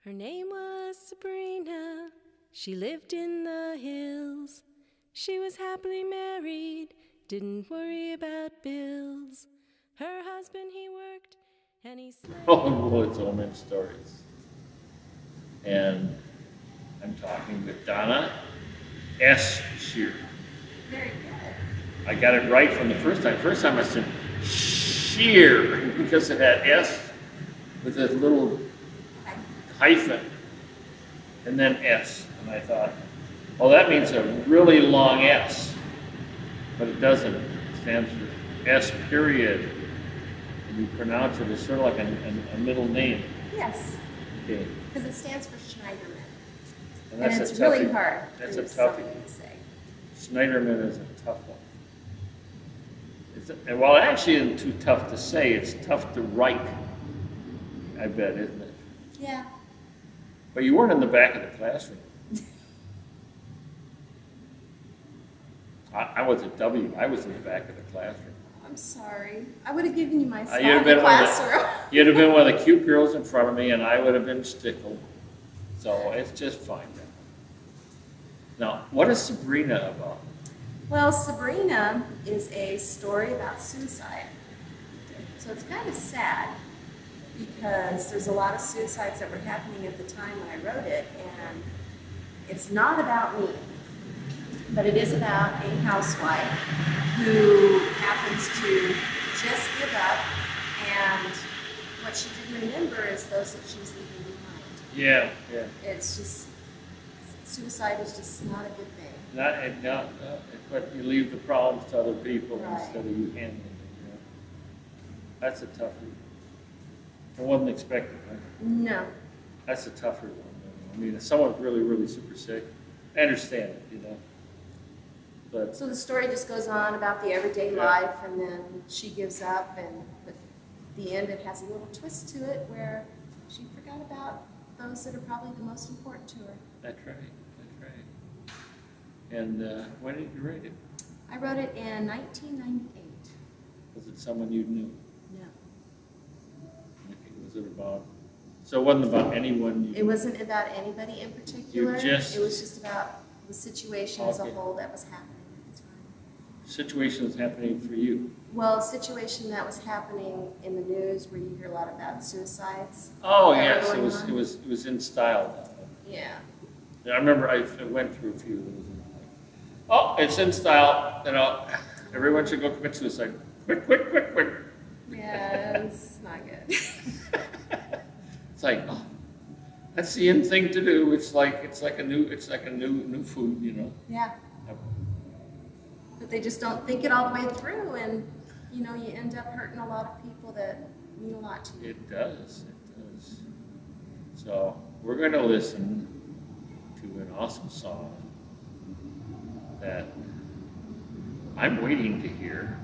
Her name was Sabrina. She lived in the hills. She was happily married, didn't worry about bills. Her husband, he worked, and he slept. Roland Willits OMS Stories. And I'm talking with Donna S. Scheer. Very good. I got it right from the first time. First time I said Scheer because it had S with a little hyphen and then S. And I thought, well, that means a really long S. But it doesn't. It stands for S period. And you pronounce it as sort of like a middle name. Yes. Okay. Because it stands for Schneiderman. And And it's really hard. That's a for toughie. somebody to say. Schneiderman is a tough one. And while it actually isn't too tough to say, it's tough to write, I bet, isn't it? Yeah. But you weren't in the back of the classroom. I was a W. I was in the back of the classroom. I'm sorry. I would have given you my spot You'd have in been the classroom. you'd have been one of the cute girls in front of me, and I would have been stickled. So it's just fine then. Now, what is Sabrina about? Well, Sabrina is a story about suicide. So it's kind of sad because there's a lot of suicides that were happening at the time when I wrote it, and it's not about me, but it is about a housewife who happens to just give up, and what she didn't remember is those that she's leaving behind. Yeah. It's just, suicide is just not a good thing. But you leave the problems to other people Right. instead of you handling them. You know? That's a tough one. I wasn't expecting that. No. That's a tougher one. I mean, if someone's really, really super sick, I understand it, you know. But So the story just goes on about the everyday life, and then she gives up, and at the end it has a little twist to it where she forgot about those that are probably the most important to her. that's right. And when did you write it? I wrote it in 1998. Was it someone you knew? No. Okay, was it about? So it wasn't about anyone you It wasn't about anybody in particular. You just- It was just about the situation as a Okay. whole that was happening at the time. situation was happening for you? Well, a situation that was happening in the news where you hear a lot about suicides. Oh that were yes, going it on. was in style. Yeah. Yeah, I remember I went through a few of those. Oh, it's in style. You know, everyone should go commit suicide. Quick. Yeah, it's not good. It's like, oh, that's the in thing to do. It's like a new food, you know. Yeah. But they just don't think it all the way through, and you end up hurting a lot of people that mean a lot to you. It does. So we're going to listen to an awesome song that I'm waiting to hear.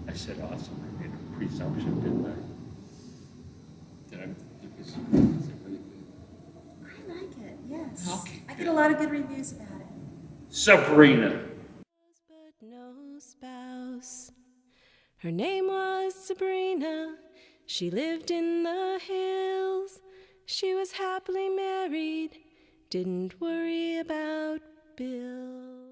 I said awesome. I made a presumption, didn't I? Did I? Is it really good? I like it, yes. Okay, I get good. a lot of good reviews about it. Sabrina. But no spouse. Her name was Sabrina. She lived in the hills. She was happily married, didn't worry about bills.